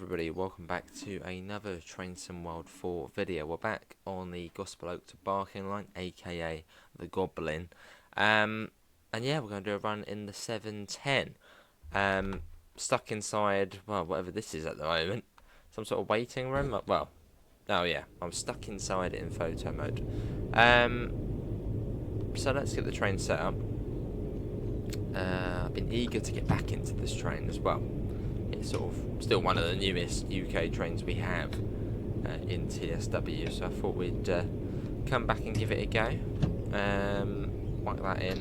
everybody, welcome back to another Train Sim World 4 video. We're back on the Gospel Oak to Barking line, aka the Goblin. And yeah, we're going to do a run in the 710. Stuck inside, well, whatever this is at the moment. Some sort of waiting room? Well, oh yeah, I'm stuck inside it in photo mode. So let's get the train set up. I've been eager to get back into this train as well. It's sort of still one of the newest UK trains we have in TSW, so I thought we'd come back and give it a go. Whack that in,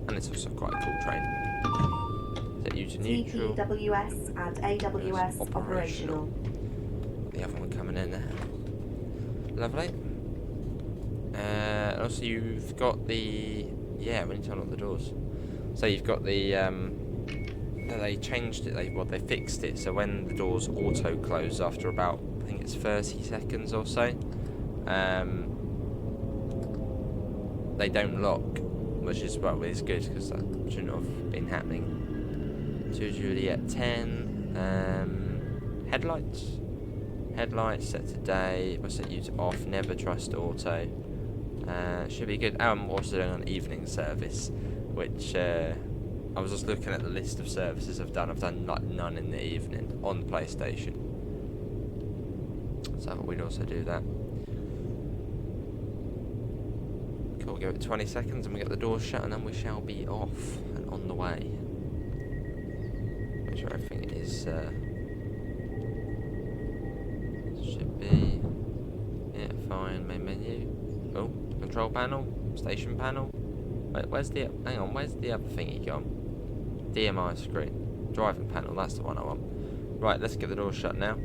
and it's also quite a cool train. Set you to neutral. TPWS and AWS operational. The other one coming in there. Lovely. Also, you've got the when you turn on the doors. So you've got the they changed it, they fixed it, so when the doors auto close after about, I think it's 30 seconds or so, they don't lock, which is, well, is good, because that shouldn't have been happening. 2 Juliet 10, headlights set to day, we'll set you to off, never trust auto, should be good. I'm also doing an evening service, which, I was just looking at the list of services I've done like none in the evening on PlayStation. So I thought we'd also do that. Cool, give it 20 seconds and we get the doors shut and then we shall be off and on the way. Make sure everything is, should be, yeah, fine, main menu. Oh, control panel, station panel. Wait, where's the other thingy gone? DMI screen. Driving panel, that's the one I want. Right, let's get the doors shut now.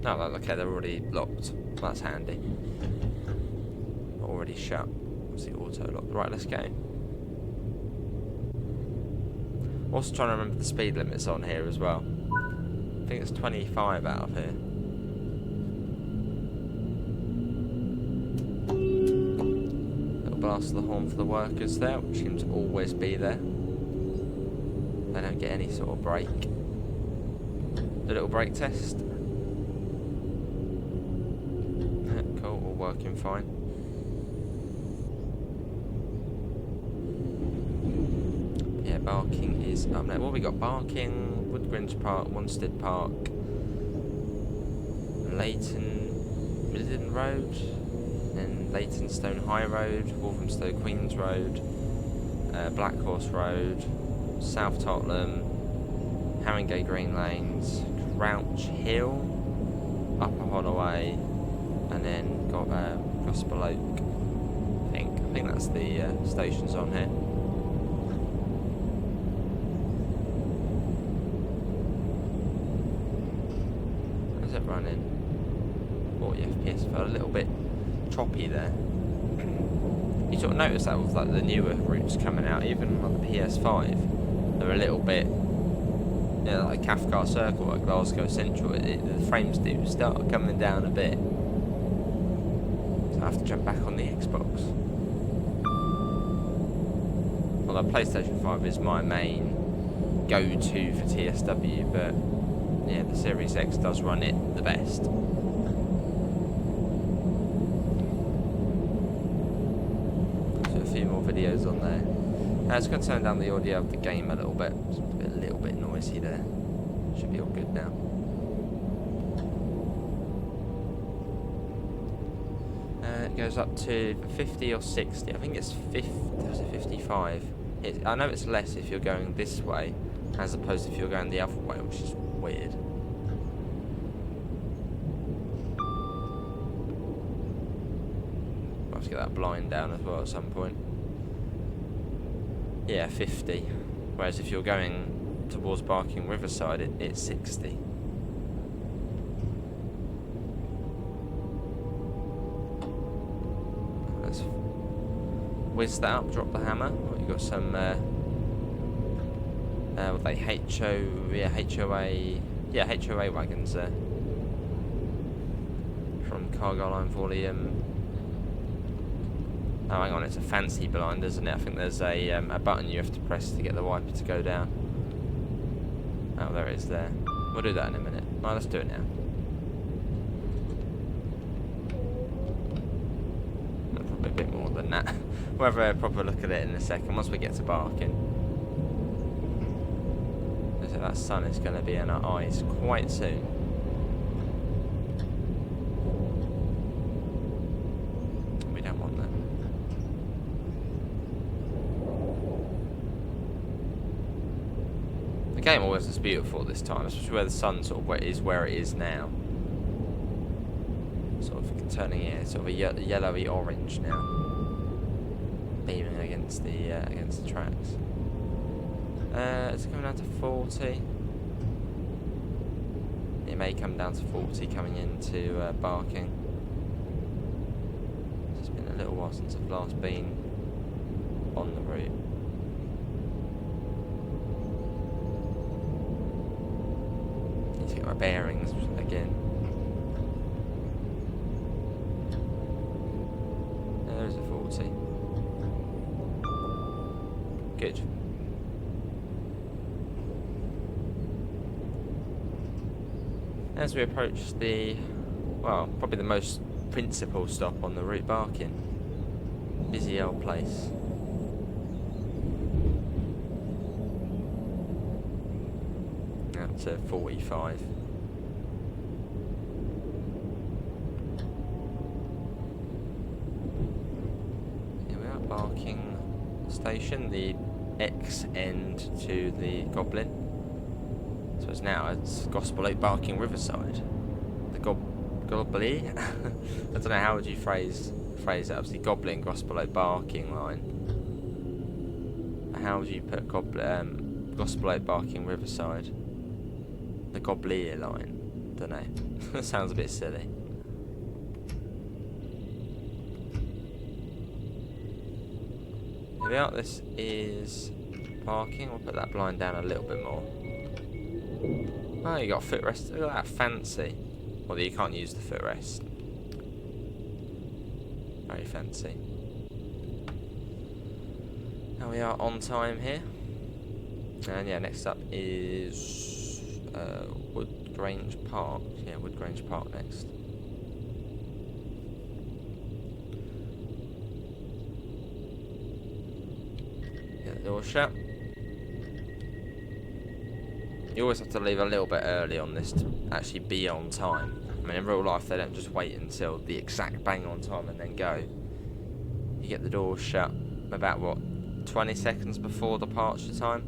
Oh, okay, they're already locked. That's handy. Already shut. What's the auto lock? Right, let's go. Also trying to remember the speed limits on here as well. I think it's 25 out of here. Blast the horn for the workers there, which seems to always be there. They don't get any sort of break. The little brake test. Cool, all working fine. Yeah, Barking is up there. Well, we got Barking, Woodgrange Park, Wanstead Park, Leighton, Midland Road, then Leightonstone High Road, Walthamstow Queens Road, Black Horse Road, South Tottenham, Haringey Green Lanes, Crouch Hill, Upper Holloway, and then got Gospel Oak. I think that's the stations on here. How's it running? 40 FPS, felt a little bit choppy there. You sort of notice that with like the newer routes coming out, even on the PS5, they're a little bit, you know, like Cathcart Circle at Glasgow Central. The frames do start coming down a bit, so I have to jump back on the Xbox. Although PlayStation 5 is my main go-to for TSW, but yeah, the Series X does run it the best. More videos on there. It's going to turn down the audio of the game a little bit. It's a little bit noisy there. Should be all good now. It goes up to 50 or 60. I think it's 50. There's a 55. I know it's less if you're going this way, as opposed to if you're going the other way, which is weird. I'll have to get that blind down as well at some point. Yeah, 50. Whereas if you're going towards Barking Riverside, it's 60. Let's whiz that up, drop the hammer. You've got some, what they HOA wagons there. From Cargo Line Volume. Oh, hang on, it's a fancy blind, isn't it? I think there's a button you have to press to get the wiper to go down. Oh, there it is there. We'll do that in a minute. Right, let's do it now. Probably a bit more than that. We'll have a proper look at it in a second once we get to Barking. So that sun is going to be in our eyes quite soon. We don't want that. The game always looks beautiful this time, especially where the sun sort of is where it is now. Sort of turning it sort of a yellowy orange now, beaming against the tracks. It's coming down to 40. It may come down to 40 coming into Barking. It's been a little while since I've last been on the route. Need to get my bearings again. There's a 40. Good. As we approach the, well, probably the most principal stop on the route, Barking. Busy old place. Out to 45. Here we are, Barking Station, the X end to the Goblin. So it's Gospel Oak, Barking Riverside. The Goblin. I don't know, how would you phrase it? Obviously, Goblin, Gospel Oak, Barking line. How would you put Gospel Oak, Barking Riverside? The Goblin line. Don't know. That sounds a bit silly. Here we are. This is Barking. We'll put that blind down a little bit more. Oh, you got a footrest. Look at that, fancy. Although you can't use the footrest. Very fancy. Now we are on time here. And yeah, next up is Woodgrange Park. Yeah, Woodgrange Park next. Get the door shut. You always have to leave a little bit early on this to actually be on time. I mean, in real life, they don't just wait until the exact bang on time and then go. You get the doors shut about, what, 20 seconds before departure time?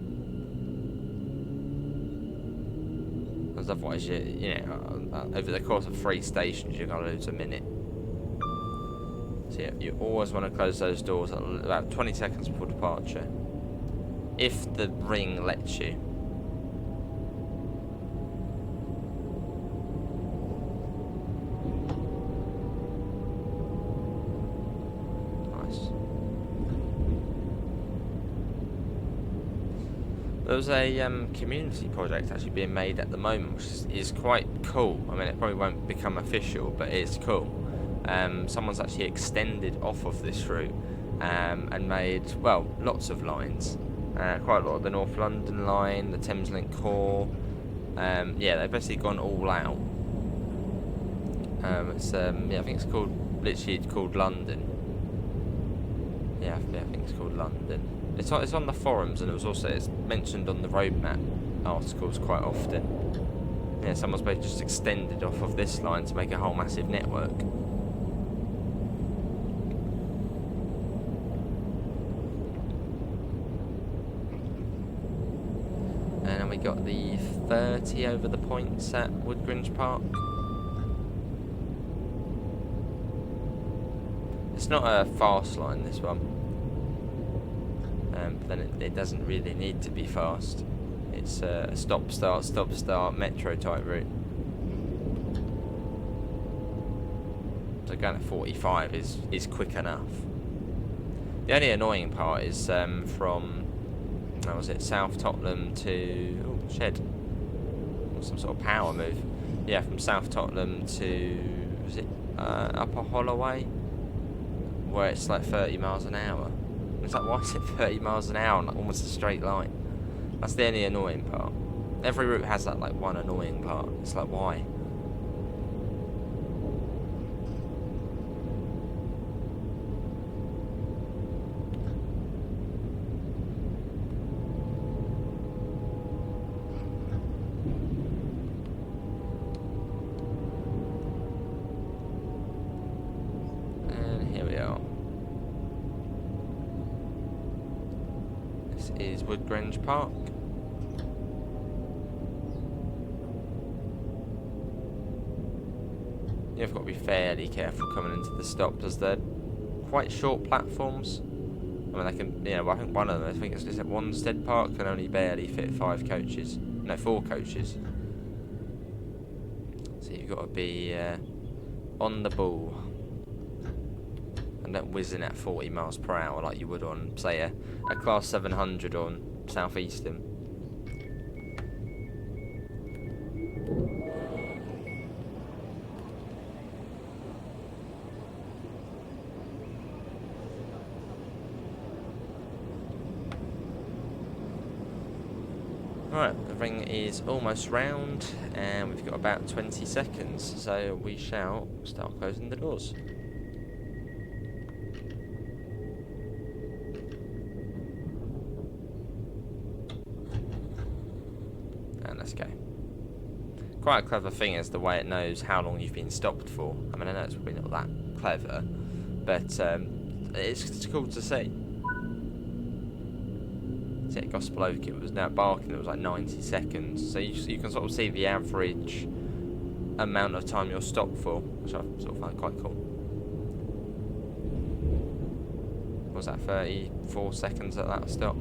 Because otherwise, you know, over the course of 3 stations, you're going to lose a minute. So yeah, you always want to close those doors at about 20 seconds before departure. If the ring lets you. There's a community project actually being made at the moment, which is quite cool. I mean, it probably won't become official, but it's cool. Someone's actually extended off of this route and made, well, lots of lines. Quite a lot of the North London line, the Thameslink Core. Yeah, they've basically gone all out. Yeah, I think it's literally called London. Yeah, I think it's called London. It's on the forums, and it's mentioned on the roadmap articles quite often. Yeah, someone's basically just extended off of this line to make a whole massive network. And then we got the 30 over the points at Woodgrange Park. It's not a fast line, this one. But then it doesn't really need to be fast. It's a stop-start metro type route. So going at 45 is quick enough. The only annoying part is from, how was it, South Tottenham to Shed. Some sort of power move. Yeah, from South Tottenham to, was it Upper Holloway, where it's like 30 miles an hour. It's like, why is it 30 miles an hour on almost a straight line? That's the only annoying part. Every route has that like one annoying part. It's like, why? And here we are. This is Woodgrange Park. You've got to be fairly careful coming into the stop, as they're quite short platforms. I mean, they can, you know, I think one of them, I think it's at Wanstead Park, can only barely fit 4 coaches. So you've got to be on the ball and don't whiz in at 40 miles per hour like you would on, say, a Class 700 on South Eastern. Right, the ring is almost round, and we've got about 20 seconds, so we shall start closing the doors. And let's go. Quite a clever thing is the way it knows how long you've been stopped for. I mean, I know it's probably not that clever, but it's cool to see. At Gospel Oak, it was now Barking, it was like 90 seconds, so you can sort of see the average amount of time you're stopped for, which I sort of find quite cool. What was that, 34 seconds at that stop?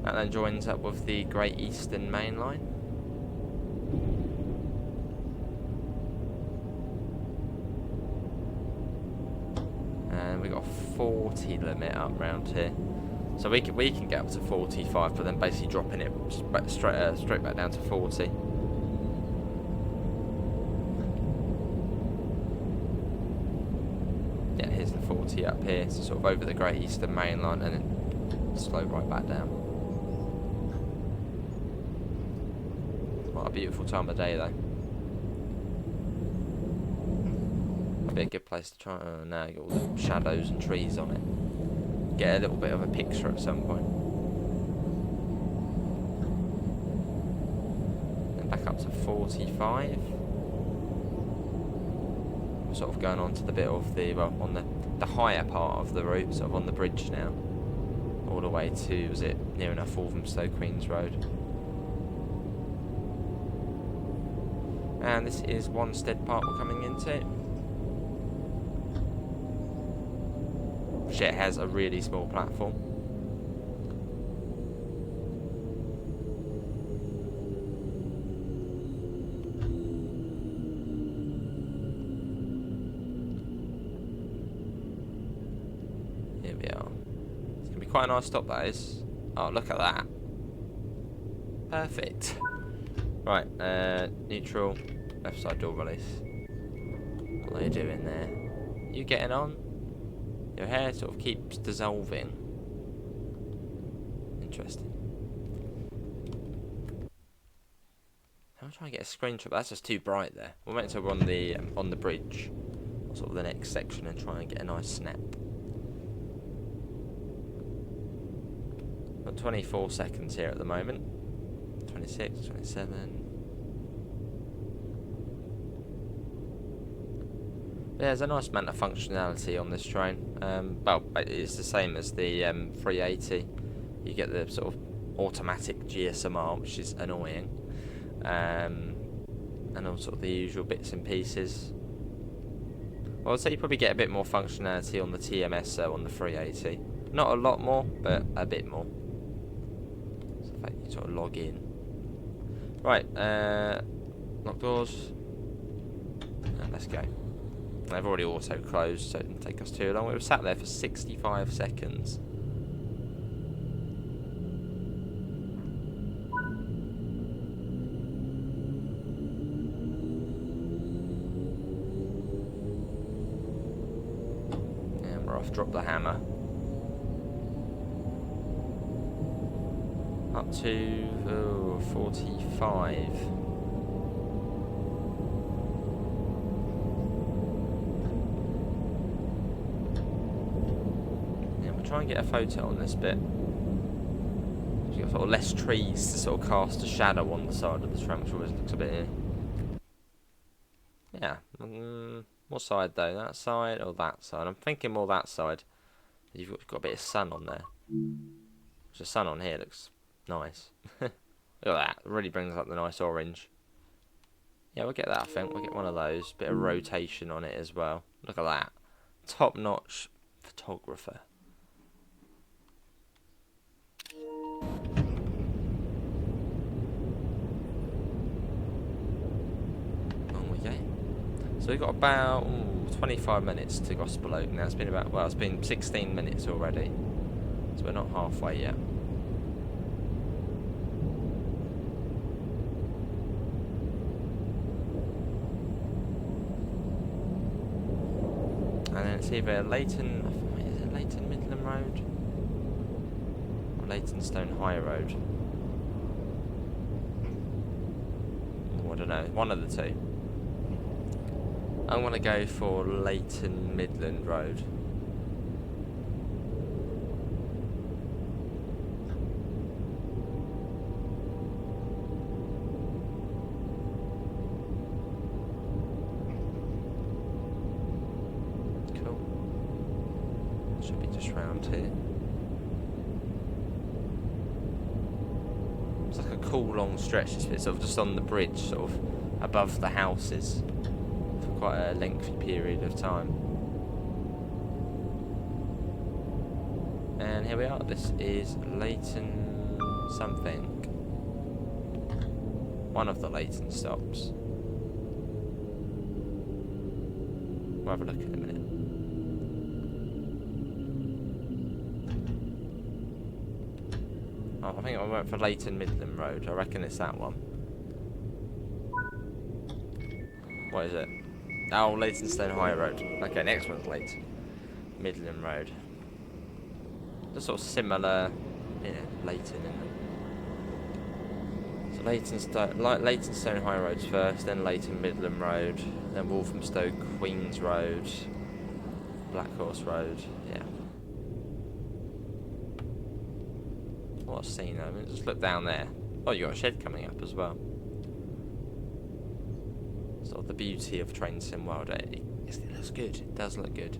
That then joins up with the Great Eastern Main Line. And we got a 40 limit up round here, so we can get up to 45, but then basically dropping it straight back down to 40. Yeah, here's the 40 up here, so sort of over the Great Eastern Main Line, and then slow right back down. What a beautiful time of day, though. Be a good place to try. Oh, now you got all the shadows and trees on it. Get a little bit of a picture at some point. Then back up to 45. We're sort of going on to the bit of the, well, on the higher part of the route, sort of on the bridge now. All the way to, was it near enough Walthamstow Queens Road. And this is Wanstead Park we're coming into. It has a really small platform. Here we are. It's going to be quite a nice stop, that is. Oh, look at that. Perfect. Right, neutral, left side door release. What are you doing there? You getting on? Your hair sort of keeps dissolving. Interesting. I'm trying to get a screenshot, but that's just too bright there. We'll wait until we're on the bridge, or sort of the next section, and try and get a nice snap. Got 24 seconds here at the moment. 26, 27. There's a nice amount of functionality on this train. Well, it's the same as the 380. You get the sort of automatic GSMR, which is annoying, and all sort of the usual bits and pieces. Well, I'd say you probably get a bit more functionality on the TMS on the 380. Not a lot more, but a bit more. So in fact, you sort of log in. Right, lock doors, and let's go. They've already auto closed, so it didn't take us too long. We were sat there for 65 seconds. And we're off. Drop the hammer. Up to 45. Yeah, we'll try and get a photo on this bit. You've got sort of less trees to sort of cast a shadow on the side of the tram, which always looks a bit... Yeah. What side though? That side or that side? I'm thinking more that side. You've got a bit of sun on there. The sun on here looks nice. Look at that. It really brings up the nice orange. Yeah, we'll get that, I think. We'll get one of those. Bit of rotation on it as well. Look at that. Top-notch photographer. On we go. So we've got about 25 minutes to Gospel Oak now. It's been about, well, it's been 16 minutes already. So we're not halfway yet. And then it's either Leighton, is it Leighton Midland Road? Or Leightonstone High Road? Oh, I don't know, one of the two. I'm going to go for Leighton Midland Road. Round here. It's like a cool long stretch. It's sort of just on the bridge, sort of above the houses for quite a lengthy period of time. And here we are. This is Leighton something. One of the Leighton stops. We'll have a look in a minute. Oh, I think I went for Leighton Midland Road. I reckon it's that one. What is it? Oh, Leightonstone High Road. Okay, next one's Leighton Midland Road. Just sort of similar, yeah, Leighton in them. So Leightonstone High Road's first, then Leighton Midland Road, then Walthamstow Queens Road, Black Horse Road, yeah. What a scene, I mean, just look down there. Oh, you got a shed coming up as well. Sort of the beauty of Train Sim World. It looks good. It does look good.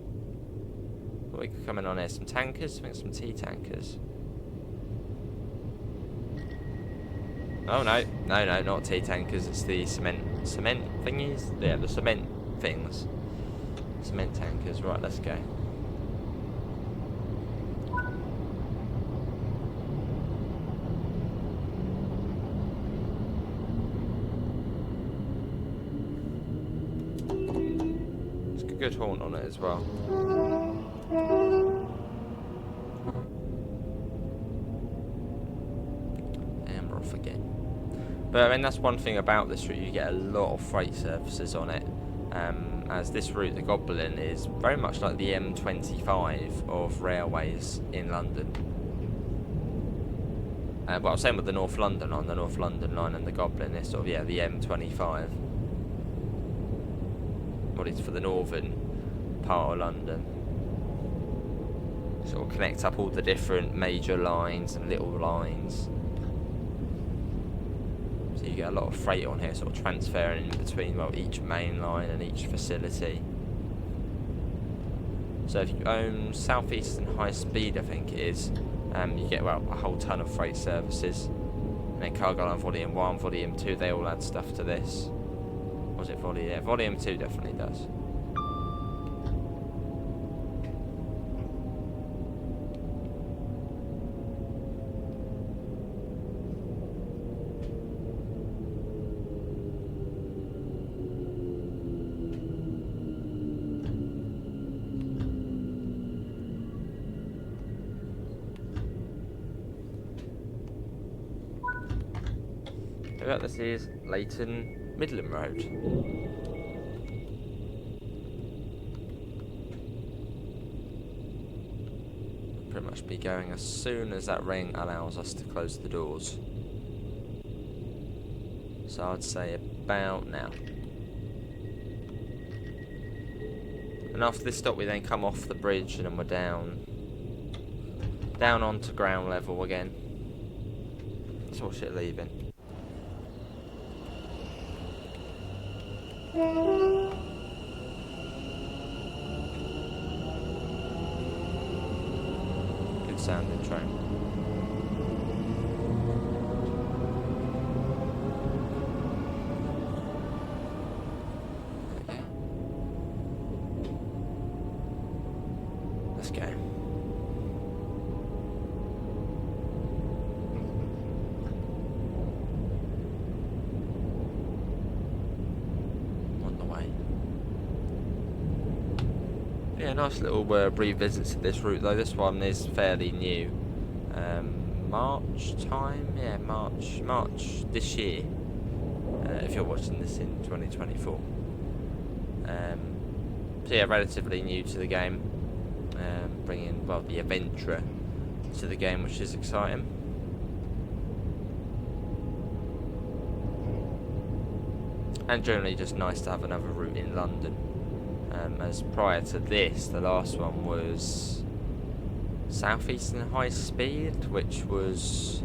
What we could come in on here? Some tankers. I think some tea tankers. Oh no, not tea tankers. It's the cement thingies. Yeah, the cement things. Cement tankers. Right, let's go. Good horn on it as well. And we're off again. But I mean, that's one thing about this route, you get a lot of freight services on it. As this route, the Goblin, is very much like the M25 of railways in London. But I was saying with the North London line, and the Goblin, it's sort of, yeah, the M25. It's for the northern part of London. Sort of connects up all the different major lines and little lines. So you get a lot of freight on here, sort of transferring in between, well, each main line and each facility. So if you own South Eastern High Speed, I think it is, you get, well, a whole ton of freight services. And then Cargo Line Volume 1, Volume 2, they all add stuff to this. Was it Volume? Yeah, Volume 2 definitely does. This is Leighton Midland Road. pretty much be going as soon as that ring allows us to close the doors. So I'd say about now. And after this stop we then come off the bridge and then we're down onto ground level again. That's all shit leaving. Good sounding train. Okay. Let's go. Yeah, nice little revisit to this route though. This one is fairly new. March time? Yeah, March this year. If you're watching this in 2024. So yeah, relatively new to the game. Bringing, well, the adventurer to the game, which is exciting. And generally just nice to have another route in London. As prior to this, the last one was Southeastern High Speed, which was...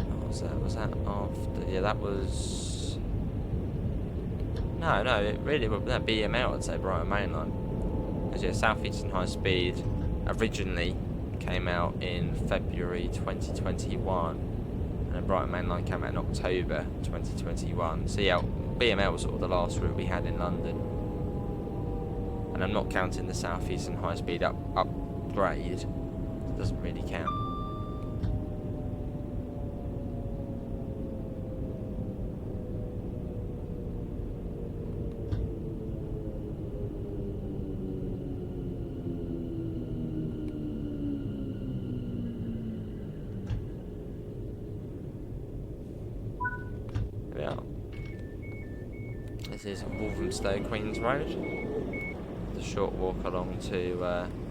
What was that? Was that after? Yeah, that was... No, it really would that BML, I'd say, Brighton Mainline. Because yeah, Southeastern High Speed originally came out in February 2021, and then Brighton Mainline came out in October 2021. So yeah, BML was sort of the last route we had in London, and I'm not counting the Southeastern High Speed upgrade. It doesn't really count. There we are. This is Walthamstow Queens Road. The short walk along to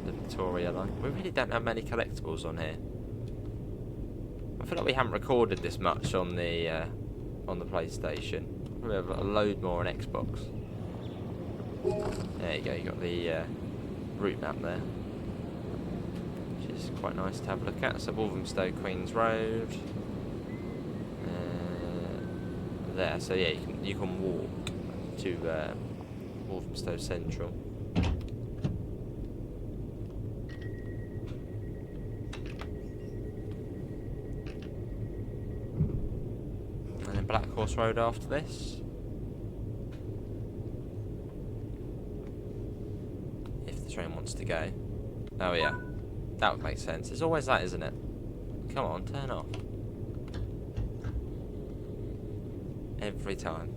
the Victoria line. We really don't have many collectibles on here. I feel like we haven't recorded this much on the PlayStation. We have a load more on Xbox. There you go. You got the route map there, which is quite nice to have a look at. So Walthamstow Queens Road. There. So yeah, you can walk to Walthamstow Central. And then Black Horse Road after this. If the train wants to go. Oh yeah, that would make sense. It's always that, isn't it? Come on, turn off. Every time.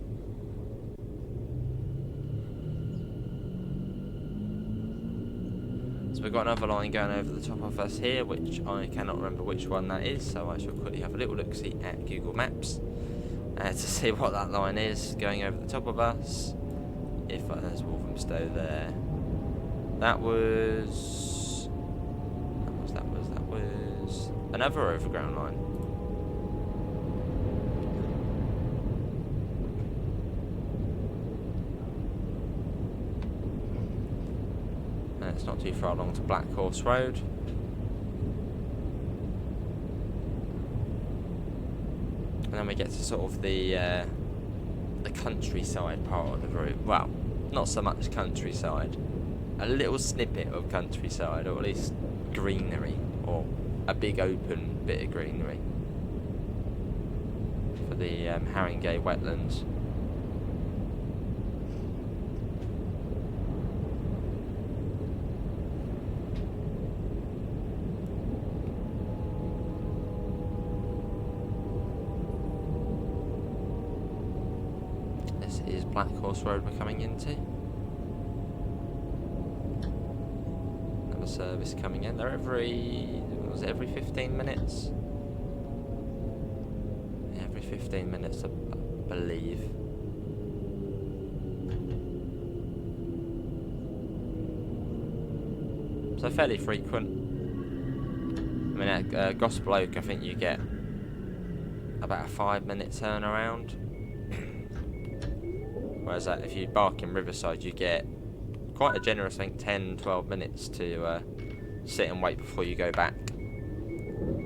So we've got another line going over the top of us here, which I cannot remember which one that is, so I shall quickly have a little look-see at Google Maps to see what that line is going over the top of us. If there's Walthamstow there. That was another Overground line. It's not too far along to Black Horse Road. And then we get to sort of the countryside part of the route. Well, not so much countryside. A little snippet of countryside, or at least greenery, or a big open bit of greenery. For the Haringey wetlands. Is Black Horse Road we're coming into. Another service coming in. They're every 15 minutes? Yeah, every 15 minutes, I believe. So fairly frequent. I mean, at Gospel Oak, I think you get about a 5-minute turnaround. Whereas if you Barking Riverside, you get quite a generous, I think, 10-12 minutes to sit and wait before you go back.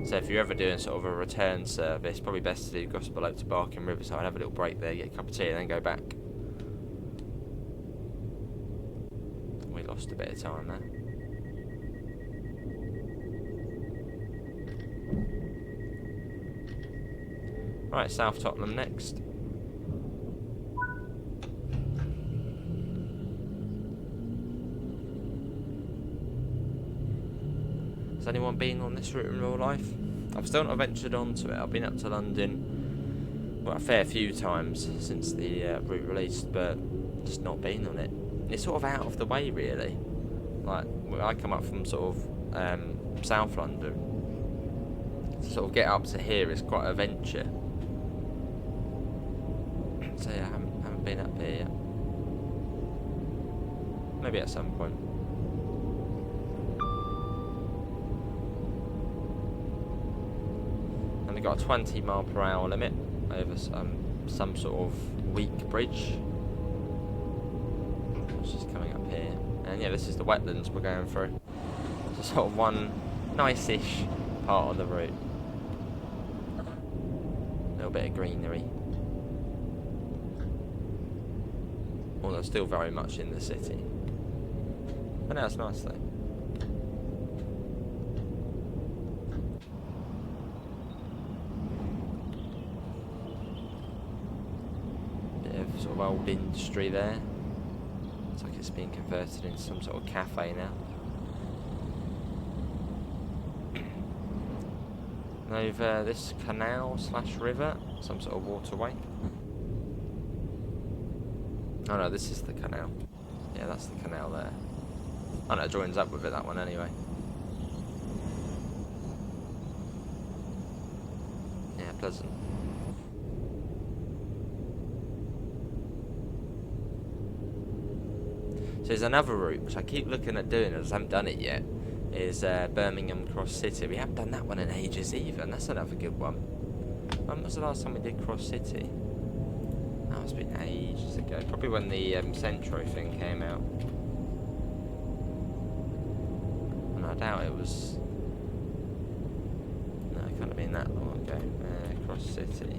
So if you're ever doing sort of a return service, probably best to do Gospel Oak to Barking Riverside, have a little break there, get a cup of tea, and then go back. We lost a bit of time there. Right, South Tottenham next. Has anyone been on this route in real life? I've still not ventured onto it. I've been up to London, well, a fair few times since the route released, but just not been on it. It's sort of out of the way, really. Like, when I come up from sort of South London, to sort of get up to here is quite a venture. So yeah, I haven't been up here yet. Maybe at some point. And we got a 20-mile-per-hour limit over some sort of weak bridge, which is coming up here. And yeah, this is the wetlands we're going through. So sort of one nice-ish part of the route. A little bit of greenery. Although still very much in the city. But now it's nice though. Bit of sort of old industry there. Looks like it's been converted into some sort of cafe now. And over this canal / river, some sort of waterway. Oh no, this is the canal. Yeah, that's the canal there. Oh no, it joins up with it, that one anyway. Yeah, pleasant. So there's another route, which I keep looking at doing, as I haven't done it yet, is Birmingham Cross City. We haven't done that one in ages either, and that's another good one. When was the last time we did Cross City? Oh, it's been ages ago. Probably when the Centro thing came out. And I doubt it was... No, it can't have been that long ago. Cross City.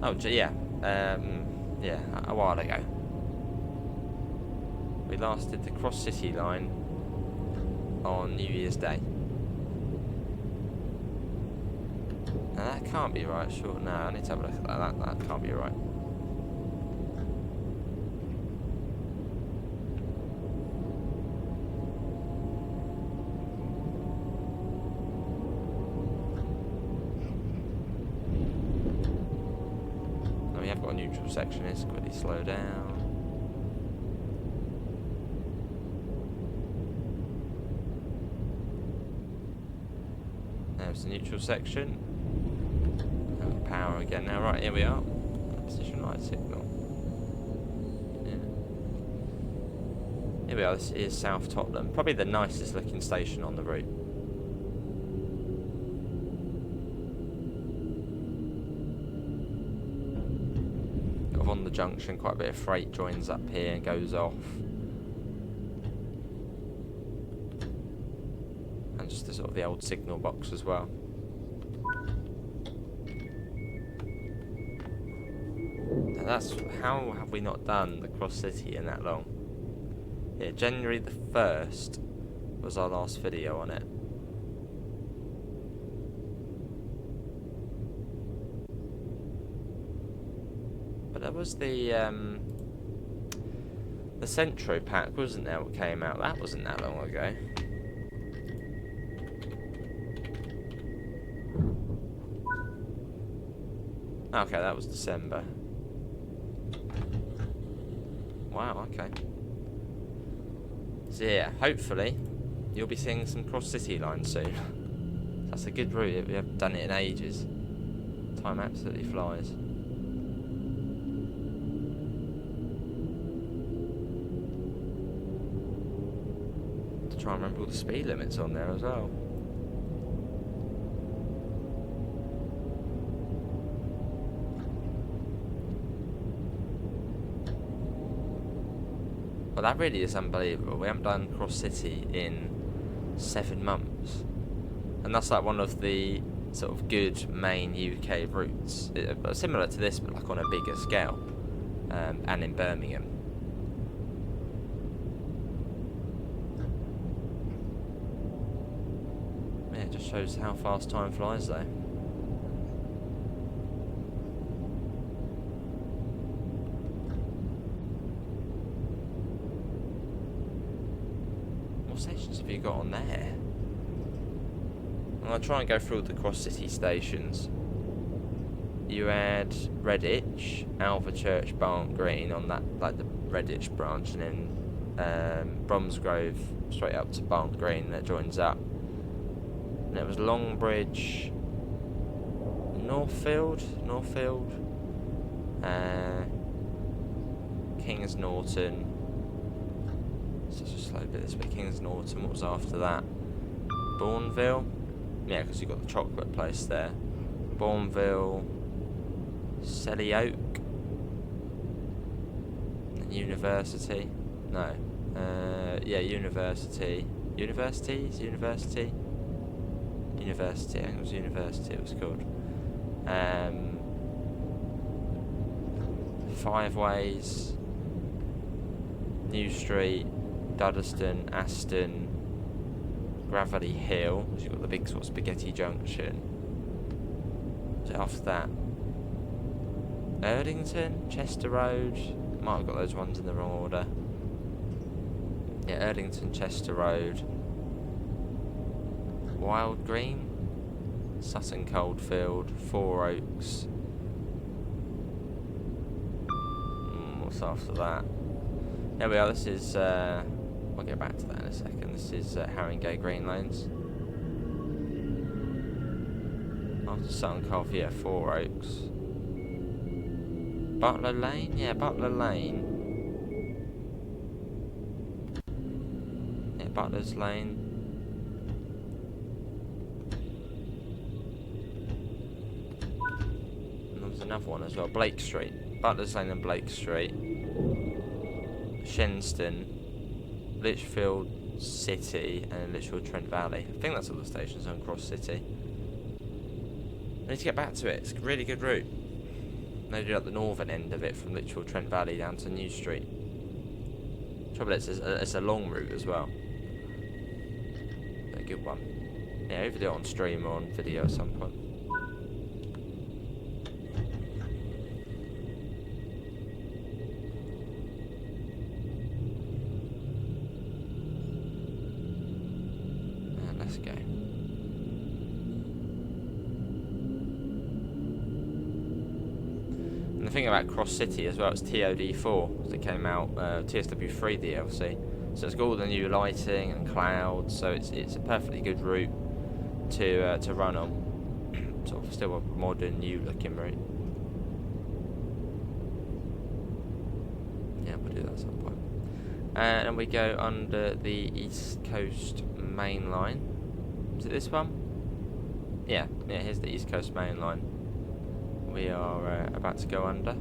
Oh, yeah. Yeah, a while ago. We last did the Cross City line on New Year's Day. Now that can't be right, sure. No, I need to have a look at that. That can't be right. Now we have got a neutral section. Let's quickly slow down. There's the neutral section. Power again now. Right, here we are. Position light signal. Yeah. Here we are. This is South Tottenham. Probably the nicest looking station on the route. Got on the junction, quite a bit of freight joins up here and goes off. And just the sort of the old signal box as well. That's how have we not done the Cross City in that long? Yeah, January the 1st was our last video on it. But there was the Centro pack, wasn't there, what came out? That wasn't that long ago. Okay, that was December. Wow, okay. So yeah, hopefully you'll be seeing some Cross City lines soon. That's a good route. We haven't done it in ages. Time absolutely flies. Try and remember all the speed limits on there as well. Well, that really is unbelievable. We haven't done Cross City in 7 months. And that's like one of the sort of good main UK routes. Similar to this, but like on a bigger scale. And in Birmingham. Yeah, it just shows how fast time flies though. What stations have you got on there? I'm going to try and go through all the Cross City stations. You had Redditch, Alverchurch, Barking Green on that, like the Redditch branch, and then Bromsgrove straight up to Barking Green that joins up. And it was Longbridge, Northfield, Kings Norton. Such a slow bit this bit. Kings Norton. What was after that? Bourneville. Yeah, because you got the chocolate place there. Bourneville, Selly Oak, and University. No. Yeah, University. Universities? University? University, I think it was University it was called. Five Ways, New Street, Duddeston, Aston, Gravelly Hill, because you've got the big sort of spaghetti junction. So after that, Erdington, Chester Road, might have got those ones in the wrong order. Yeah, Erdington, Chester Road, Wild Green, Sutton Coldfield, Four Oaks. What's after that? There we are, this is, we'll get back to that in a second. This is Haringey Green Lanes. After Sutton Coldfield, yeah, Four Oaks. Butler Lane? Yeah, Butler Lane. Yeah, Butler's Lane. And there was another one as well, Blake Street. Butler's Lane and Blake Street. Shenston. Lichfield City and Lichfield Trent Valley. I think that's all the stations on Cross City. I need to get back to it. It's a really good route. They do like the northern end of it from Lichfield Trent Valley down to New Street. Trouble is, it's a long route as well. But a good one. Yeah, either do it on stream or on video at some point. Let's go. And the thing about Cross City as well, it's TOD4, it came out TSW3 DLC, so it's got all the new lighting and clouds, so it's a perfectly good route to run on. Sort of still a modern, new looking route. Yeah, we'll do that at some point. And we go under the East Coast Main Line. Is it this one? Yeah, here's the East Coast Main Line. We are about to go under.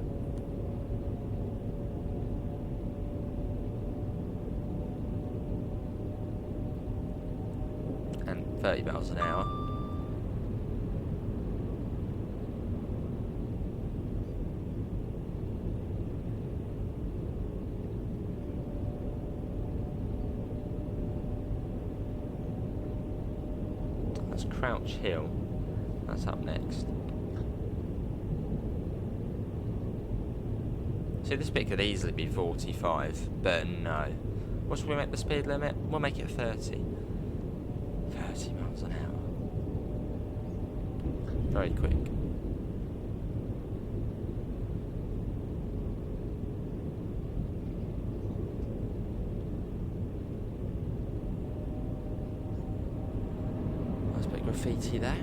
And 30 miles an hour. That's Crouch Hill. That's up next. See, this bit could easily be 45, but no. What should we make the speed limit? We'll make it 30. 30 miles an hour. Very quick. Nice bit of graffiti there.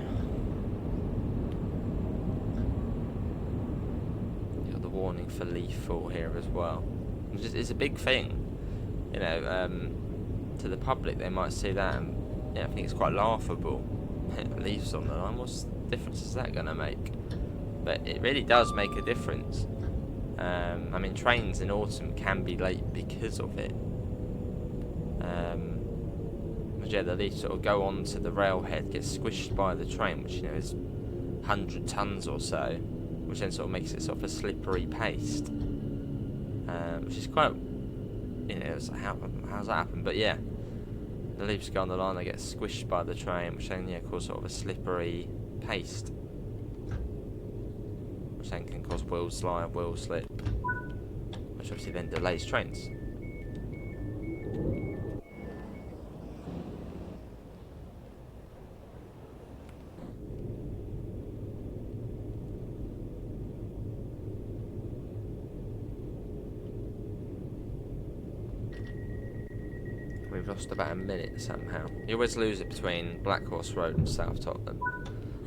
Warning for leaf fall here as well. It's a big thing, you know. to the public, they might see that and I think it's quite laughable. Leaves on the line, what's the difference is that going to make? But it really does make a difference. I mean, trains in autumn can be late because of it. But yeah, the leaves sort of go onto the railhead, get squished by the train, which is 100 tons or so, which then sort of makes it sort of a slippery paste, which is quite, how's that happen? But yeah, the leaves go on the line, they get squished by the train, which then cause sort of a slippery paste, which then can cause wheel slide, wheel slip, which obviously then delays trains. We've lost about a minute somehow. You always lose it between Black Horse Road and South Tottenham.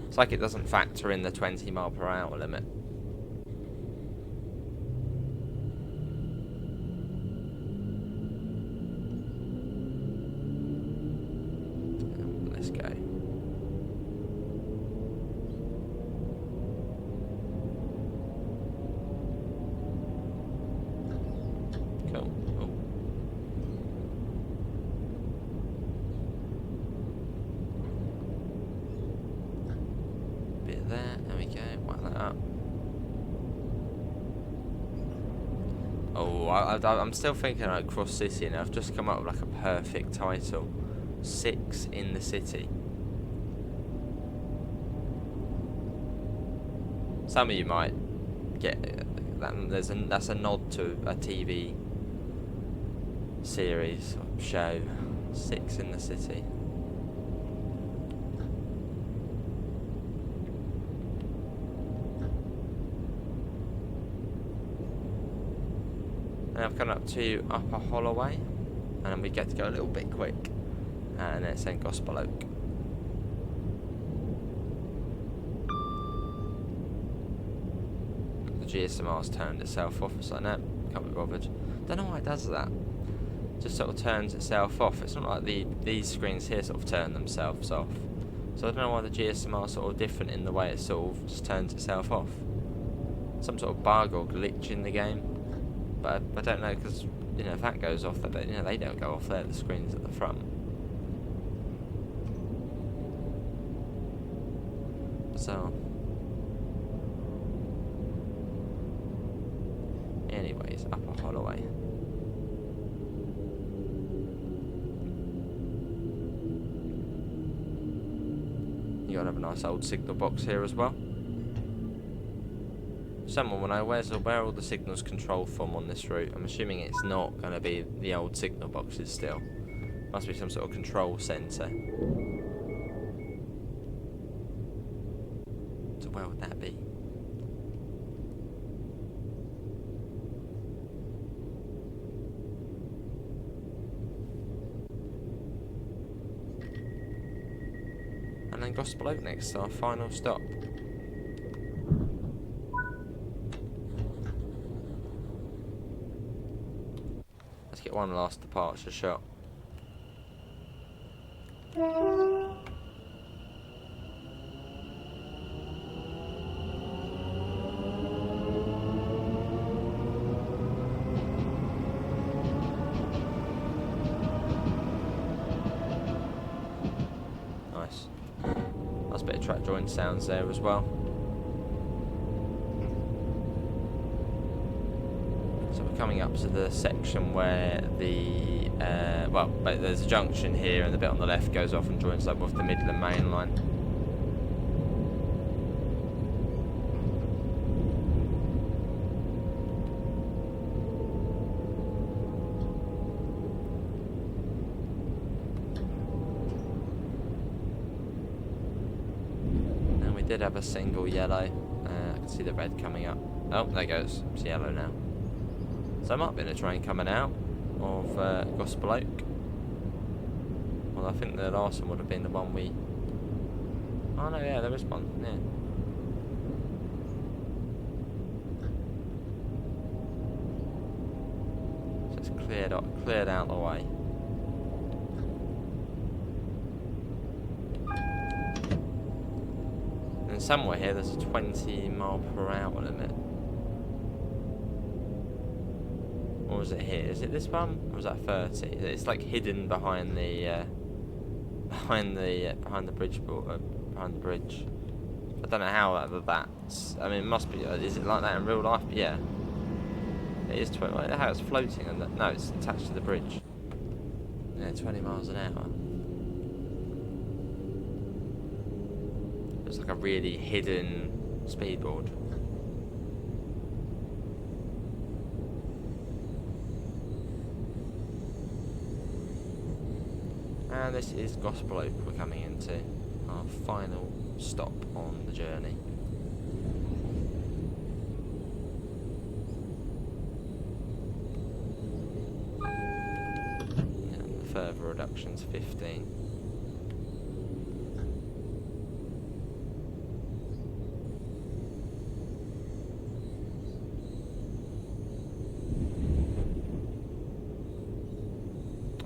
It's like it doesn't factor in the 20 mile per hour limit. Let's go. Cool. Oh. Bit there we go, wind that up. Oh, I'm still thinking like Cross City, and I've just come up with like a perfect title. 6 in the City. Some of you might get that. That's a nod to a TV series or show. 6 in the City. And I've come up to Upper Holloway, and then we get to go a little bit quick, and then it's then Gospel Oak. The GSMR's turned itself off, so no, can't be bothered. Don't know why it does that. Just sort of turns itself off. It's not like these screens here sort of turn themselves off. So I don't know why the GSMR is sort of different in the way it sort of just turns itself off. Some sort of bug or glitch in the game. But I don't know, because if that goes off, they don't go off there. The screen's at the front. So, anyways, Upper Holloway. You gotta have a nice old signal box here as well. Someone will know where are all the signals controlled from on this route. I'm assuming it's not going to be the old signal boxes still. Must be some sort of control centre. So where would that be? And then Gospel Oak next, our final stop. Get one last departure shot. Nice. Nice bit of track joint sounds there as well. Coming up to the section where there's a junction here, and the bit on the left goes off and joins up with the Midland main line. And we did have a single yellow. I can see the red coming up. Oh, there goes. It's yellow now. So there might have been a train coming out of Gospel Oak. Well, I think the last one would have been the one we... Oh no, yeah, there is one, yeah. So it's cleared out the way. And somewhere here there's a 20 mph limit. Or was it here? Is it this one? Or was that 30? It's like hidden behind the behind the bridge. Behind the bridge. I don't know how that's. I mean, it must be. Is it like that in real life? But yeah, it is 20. Like how it's floating and no, it's attached to the bridge. Yeah, 20 miles an hour. It's like a really hidden speedboard. And this is Gospel Oak we're coming into, our final stop on the journey. And the further reduction's 15.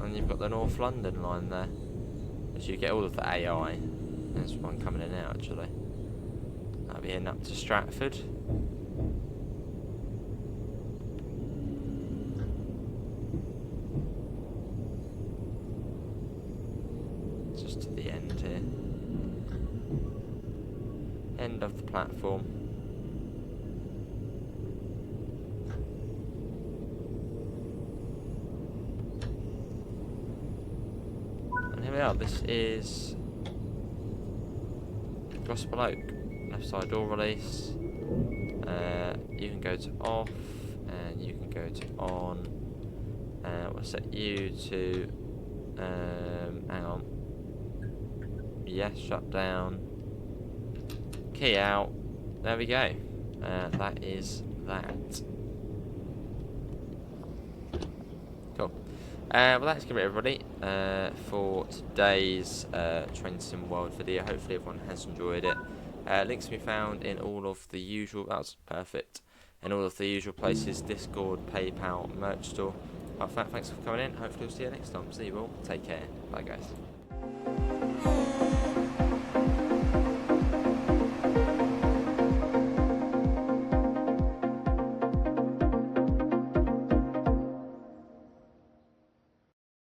And you've got the North London line there, as you get all of the AI. There's one coming in now actually. That'll be heading up to Stratford. Just to the end here. End of the platform. Here we are, this is Gospel Oak, left side door release. You can go to off and you can go to on. We'll set you to, hang on, yes, shut down, key out, there we go. That is that. Cool. Well, that's going to be everybody for today's Trenton World video. Hopefully everyone has enjoyed it. Links can be found in all of the usual, that was perfect, in all of the usual places, Discord, PayPal, merch store. Thanks for coming in, hopefully we'll see you next time. See you all, take care, bye guys.